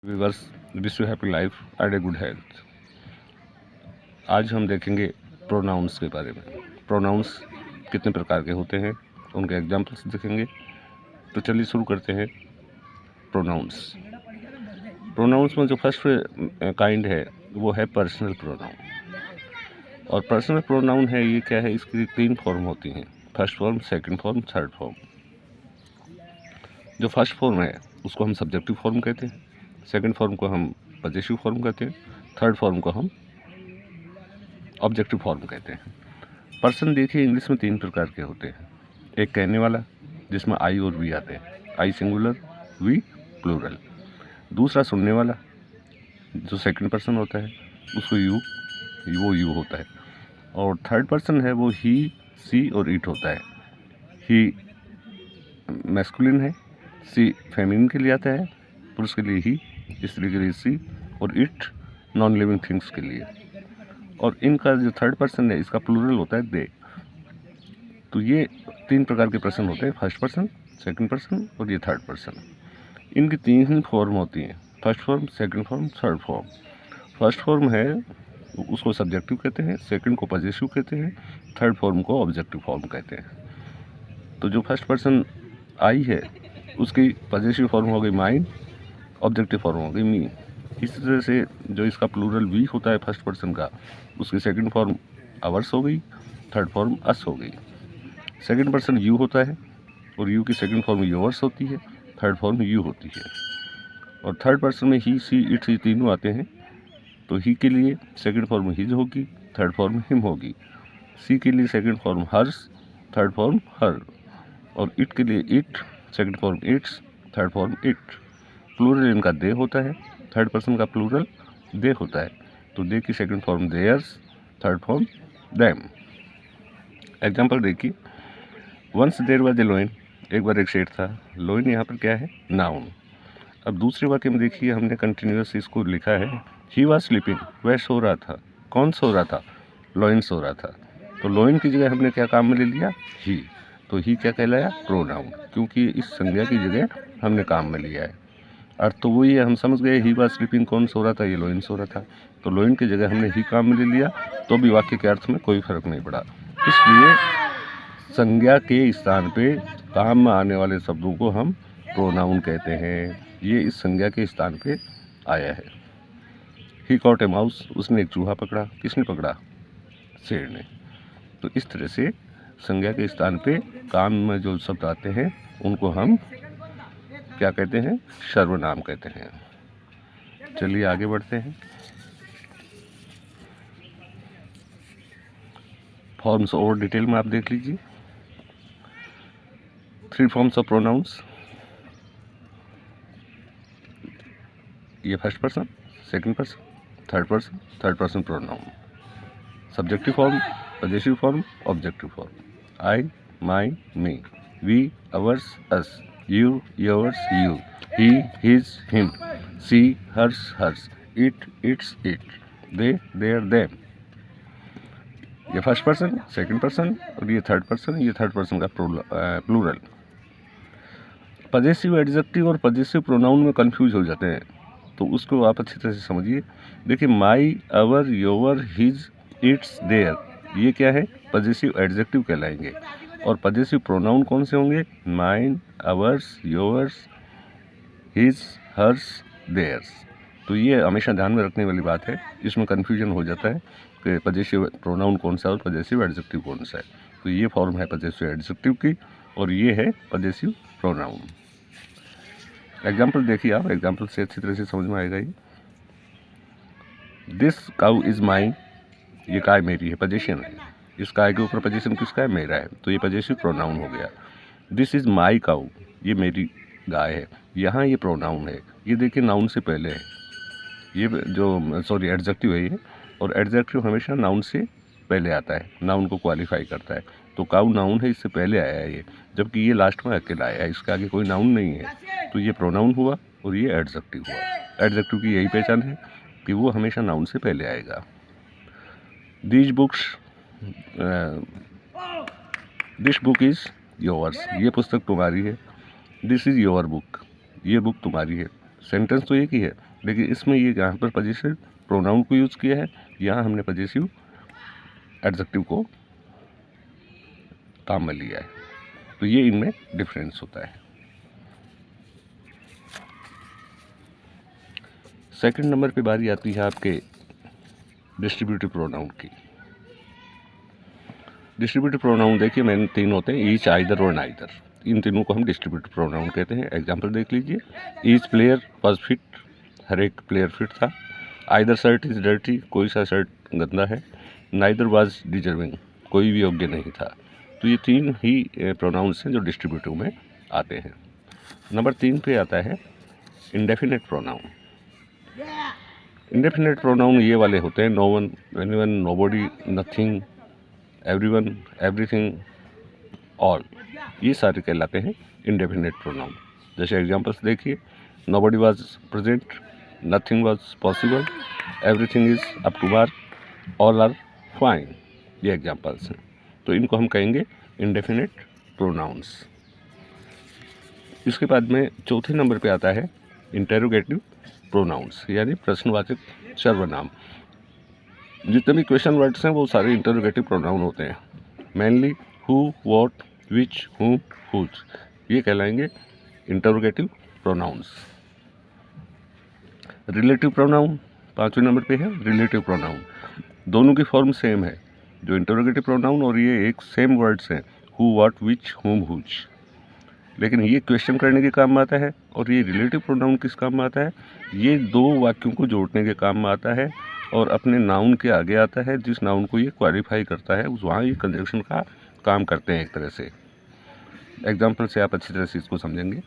Viewers, wish you happy life and a good health. आज हम देखेंगे प्रोनाउंस के बारे में। प्रोनाउंस कितने प्रकार के होते हैं, उनके एग्जाम्पल्स देखेंगे। तो चलिए शुरू करते हैं। प्रोनाउंस प्रोनाउंस में जो फर्स्ट काइंड है वो है पर्सनल प्रोनाउन। और पर्सनल प्रोनाउन है ये क्या है, इसकी 3 फॉर्म होती हैं, first form, second form, third form. जो फर्स्ट फॉर्म है उसको हम सब्जेक्टिव फॉर्म कहते हैं, सेकंड फॉर्म को हम पजेसिव फॉर्म कहते हैं, थर्ड फॉर्म को हम ऑब्जेक्टिव फॉर्म कहते हैं। पर्सन देखिए इंग्लिश में 3 प्रकार के होते हैं। एक कहने वाला जिसमें आई और वी आते हैं, आई सिंगुलर, वी प्लूरल। दूसरा सुनने वाला जो सेकंड पर्सन होता है, उसको यू होता है। और थर्ड पर्सन है वो ही, सी और इट होता है। ही मैस्कुलिन है, सी फेमिनिन के लिए आता है, पुरुष के लिए ही, स्त्री के लिए सी, और इट नॉन लिविंग थिंग्स के लिए। और इनका जो थर्ड पर्सन है इसका प्लूरल होता है दे। तो ये 3 प्रकार के पर्सन होते हैं, फर्स्ट पर्सन, सेकंड पर्सन और ये थर्ड पर्सन। इनकी 3 ही फॉर्म होती हैं, first form, second form, third form. First form है उसको सब्जेक्टिव कहते हैं, सेकंड को पजेसिव कहते हैं, थर्ड फॉर्म को ऑब्जेक्टिव फॉर्म कहते हैं। तो जो फर्स्ट पर्सन आई है उसकी पजेसिव फॉर्म हो गई माइन, ऑब्जेक्टिव फॉर्म हो गई मी। इस तरह से जो इसका प्लूरल वी होता है फर्स्ट पर्सन का, उसकी सेकंड फॉर्म अवर्स हो गई, थर्ड फॉर्म अस हो गई। सेकंड पर्सन यू होता है और यू की सेकंड फॉर्म योवर्स होती है, थर्ड फॉर्म यू होती है। और थर्ड पर्सन में ही, सी, इट, ये तीनों आते हैं। तो ही के लिए सेकंड फॉर्म हिज होगी, थर्ड फॉर्म हिम होगी। सी के लिए second form hers, third form her. और इट के लिए it, second form its, third form it. Plural इनका दे होता है, थर्ड पर्सन का प्लूरल दे होता है। तो दे की second form theirs, third form them. Example देखिए, once there was a lion, एक बार एक शेर था। लोइन यहाँ पर क्या है, नाउन। अब दूसरे वाक्य में देखिए, हमने कंटिन्यूअस इसको लिखा है, ही वाज स्लीपिंग, वह सो रहा था। कौन सो रहा था, लोइन सो रहा था। तो लोइन की जगह हमने क्या काम में ले लिया, ही। तो ही क्या कहलाया, प्रोनाउन, क्योंकि इस संज्ञा की जगह हमने काम में लिया है। अर्थ तो वही है, हम समझ गए ही वाज स्लीपिंग, कौन सो रहा था, ये लोइन सो रहा था। तो लोइन की जगह हमने ही काम में ले लिया, तो भी वाक्य के अर्थ में कोई फर्क नहीं पड़ा। इसलिए संज्ञा के स्थान पे काम में आने वाले शब्दों को हम प्रोनाउन कहते हैं। ये इस संज्ञा के स्थान पे आया है। ही कॉट ए माउस, उसने एक चूहा पकड़ा। किसने पकड़ा, शेर ने। तो इस तरह से संज्ञा के स्थान पे काम में जो शब्द आते हैं उनको हम क्या कहते हैं, सर्वनाम कहते हैं। चलिए आगे बढ़ते हैं। फॉर्म्स और डिटेल में आप देख लीजिए। 3 फॉर्म्स ऑफ प्रोनाउंस, ये first person, second person, third person pronoun. Subjective form, possessive form, objective form. I, my, me, we, ours, us, you, yours, you, he, his, him, she, hers, hers, it, its, it, they, their, them. ये first person, second person और ये third person. ये third person का plural. Possessive adjective और possessive pronoun में confuse हो जाते हैं, तो उसको आप अच्छी तरह से समझिए। देखिए, माई, अवर, योवर, हिज, इट्स, देयर, ये क्या है, पजेसिव एडजेक्टिव कहलाएंगे। और पजेसिव प्रोनाउन कौन से होंगे, mine, ours, yours, his, hers, theirs. तो ये हमेशा ध्यान में रखने वाली बात है, इसमें कन्फ्यूजन हो जाता है कि पजेसिव प्रोनाउन कौन सा है और पजेसिव एडजेक्टिव कौन सा है। तो ये फॉर्म है पजेसिव एडजेक्टिव की और ये है पजेसिव प्रोनाउन। एग्जाम्पल देखिए आप, एग्जाम्पल से अच्छी तरह से समझ में आएगा ये। दिस काउ इज माइन, ये गाय मेरी है, पजेशन है। इस गाय के ऊपर पजेशन किसका है, मेरा है, तो ये पजेसिव प्रोनाउन हो गया। दिस इज माई काउ, ये मेरी गाय है। यहाँ ये प्रोनाउन है, ये देखिए नाउन से पहले है, ये जो सॉरी एडजेक्टिव है ये। और एडजेक्टिव हमेशा नाउन से पहले आता है, नाउन को क्वालिफाई करता है। तो काउ नाउन है, इससे पहले आया है ये, जबकि ये लास्ट में अकेला आया है, इसके आगे कोई नाउन नहीं है। तो ये प्रोनाउन हुआ और ये एडजेक्टिव हुआ। एडजेक्टिव की यही पहचान है कि वो हमेशा नाउन से पहले आएगा। This books, this book is yours, ये पुस्तक तुम्हारी है। दिस इज़ योर बुक, ये बुक तुम्हारी है। सेंटेंस तो एक ही है, लेकिन इसमें ये यहाँ पर पजेसिव प्रोनाउन को यूज़ किया है, यहाँ हमने पजेसिव एडजेक्टिव को काम में लिया है। तो ये इनमें डिफरेंस होता है। सेकंड नंबर पे बारी आती है आपके डिस्ट्रीब्यूटिव प्रोनाउन की। डिस्ट्रीब्यूटिव प्रोनाउन देखिए मैंने 3 होते हैं, ईच, आइदर और नाइदर। इन तीनों को हम डिस्ट्रीब्यूटिव प्रोनाउन कहते हैं। एग्जांपल देख लीजिए, ईच प्लेयर वाज फिट, हर एक प्लेयर फिट था। आइदर शर्ट इज डर्टी, कोई सा शर्ट गंदा है। नाइदर वाज डिजर्विंग, कोई भी योग्य नहीं था। तो ये 3 ही प्रोनाउंस हैं जो डिस्ट्रीब्यूटिव में आते हैं। नंबर 3 पे आता है इंडेफिनेट प्रोनाउन। इंडेफिनेट प्रोनाउन ये वाले होते हैं, no one, anyone, nobody, nothing, everyone, everything, all. ये सारे कहलाते हैं इंडेफिनेट प्रोनाउन। जैसे एग्जांपल्स देखिए, nobody was present, nothing was possible, everything is up to mark, all are fine. ये एग्जांपल्स हैं। तो इनको हम कहेंगे इंडेफिनेट प्रोनाउंस। इसके बाद में चौथे नंबर पे आता है इंटेरोगेटिव प्रोनाउंस, यानी प्रश्नवाचक सर्वनाम। जितने भी क्वेश्चन वर्ड्स हैं वो सारे इंटेरोगेटिव प्रोनाउन होते हैं। मेनली हु, व्हाट, विच, हुम, हुज, ये कहलाएंगे इंटेरोगेटिव प्रोनाउंस। रिलेटिव प्रोनाउन 5वें नंबर पे है। रिलेटिव प्रोनाउन दोनों की फॉर्म सेम है, जो इंटेरोगेटिव प्रोनाउन और ये एक सेम वर्ड्स हैं, हु, व्हाट, विच, हुम, हुज। लेकिन ये क्वेश्चन करने के काम में आता है और ये रिलेटिव प्रोनाउन किस काम में आता है, ये 2 वाक्यों को जोड़ने के काम में आता है और अपने नाउन के आगे आता है। जिस नाउन को ये क्वालिफाई करता है वहाँ ये कंजंक्शन का काम करते हैं एक तरह से। एग्जाम्पल से आप अच्छी तरह से इसको समझेंगे।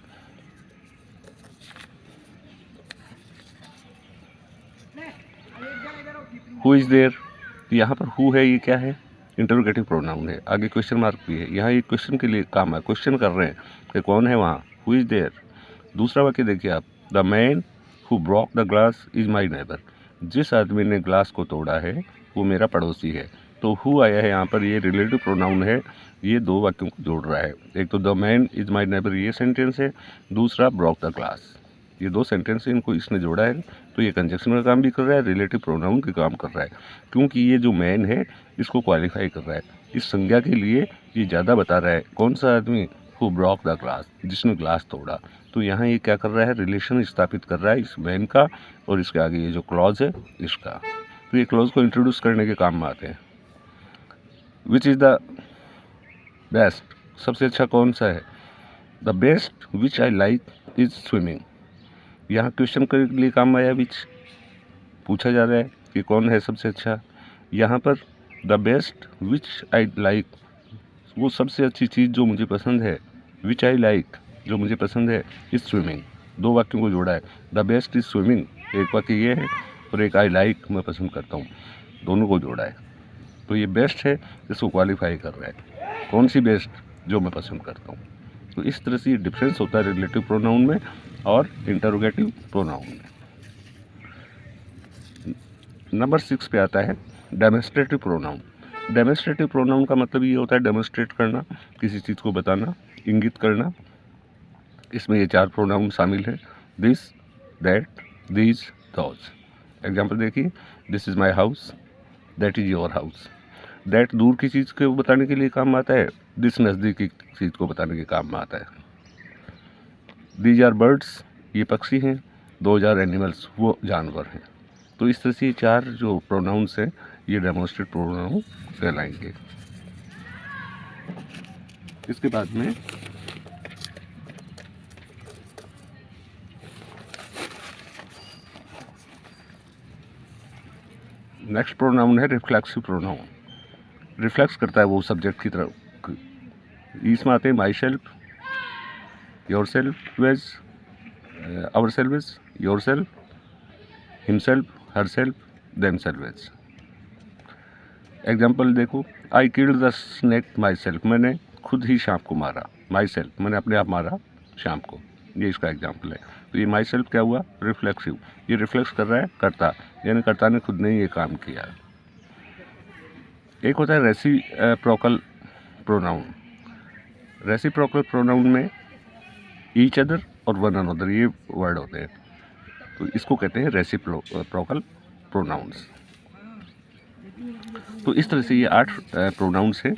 हु इज़ देयर, यहाँ पर हु है, ये क्या है, इंटरोगेटिव प्रोनाउन है। आगे क्वेश्चन मार्क भी है, यहाँ ये क्वेश्चन के लिए काम है, क्वेश्चन कर रहे हैं कि कौन है वहाँ, हु इज़ देयर। दूसरा वाक्य देखिए आप, the man who broke the glass is my neighbour, जिस आदमी ने ग्लास को तोड़ा है वो मेरा पड़ोसी है। तो हु आया है यहाँ पर, ये रिलेटिव प्रोनाउन है, ये 2 वाक्यों को जोड़ रहा है। एक तो the man is my neighbour ये सेंटेंस है, दूसरा ब्रोक द ग्लास, ये 2 सेंटेंस इनको इसने जोड़ा है। तो ये कंजक्शन का काम भी कर रहा है, रिलेटिव प्रोनाउन का काम कर रहा है, क्योंकि ये जो मैन है इसको क्वालिफाई कर रहा है। इस संज्ञा के लिए ये ज़्यादा बता रहा है, कौन सा आदमी, हु ब्रोक द ग्लास, जिसने ग्लास तोड़ा। तो यहाँ ये क्या कर रहा है, रिलेशन स्थापित कर रहा है इस मैन का और इसके आगे ये जो क्लॉज है इसका। तो ये क्लॉज को इंट्रोड्यूस करने के काम में आते हैं। विच इज़ द बेस्ट, सबसे अच्छा कौन सा है। The best which I like is swimming, यहाँ क्वेश्चन के लिए काम आया, विच पूछा जा रहा है कि कौन है सबसे अच्छा। यहाँ पर the best which I like, वो सबसे अच्छी चीज़ जो मुझे पसंद है, विच आई लाइक जो मुझे पसंद है, इज़ स्विमिंग, 2 वाक्यों को जोड़ा है। द बेस्ट इज़ स्विमिंग एक वाक्य ये है और एक आई लाइक मैं पसंद करता हूँ, दोनों को जोड़ा है। तो ये बेस्ट है, इसको क्वालिफाई कर रहा है, कौन सी बेस्ट, जो मैं पसंद करता हूँ। तो इस तरह से ये डिफरेंस होता है रिलेटिव प्रोनाउन में और इंटरोगेटिव प्रोनाउन में। नंबर 6 पे आता है डेमोन्स्ट्रेटिव प्रोनाउन। डेमोन्स्ट्रेटिव प्रोनाउन का मतलब ये होता है डेमोन्स्ट्रेट करना, किसी चीज़ को बताना, इंगित करना। इसमें ये 4 प्रोनाउन शामिल है, this, that, these, those. Example देखिए, this is my house, that is your house. That दूर की चीज़ को बताने के लिए काम आता है, दिस नज़दीक की चीज़ को बताने के काम में आता है। दीज आर बर्ड्स, ये पक्षी हैं, दोज आर एनिमल्स, वो जानवर हैं। तो इस तरह से ये 4 जो प्रोनाउंस हैं ये डेमोन्स्ट्रेट प्रोनाउन कहलाएंगे। इसके बाद में नेक्स्ट प्रोनाउन है रिफ्लेक्सिव प्रोनाउन। रिफ्लेक्स करता है वो सब्जेक्ट की तरफ। इसमें आते हैं myself, yourselves, ourselves, yourself, himself, herself, themselves. Example देखो, I killed the snake myself, मैंने खुद ही सांप को मारा। माई सेल्फ मैंने अपने आप मारा सांप को, ये इसका एग्जाम्पल है। तो ये माई सेल्फ क्या हुआ, रिफ्लेक्सिव, ये रिफ्लेक्स कर रहा है कर्ता, यानी कर्ता ने खुद ने ये काम किया। एक होता है रेसिप्रोकल प्रोनाउन। रेसिप्रोकल प्रोनाउन में ईच अदर और वन अनदर ये वर्ड होते हैं। तो इसको कहते हैं रेसिप्रोकल प्रोनाउंस। तो इस तरह से ये 8 प्रोनाउंस हैं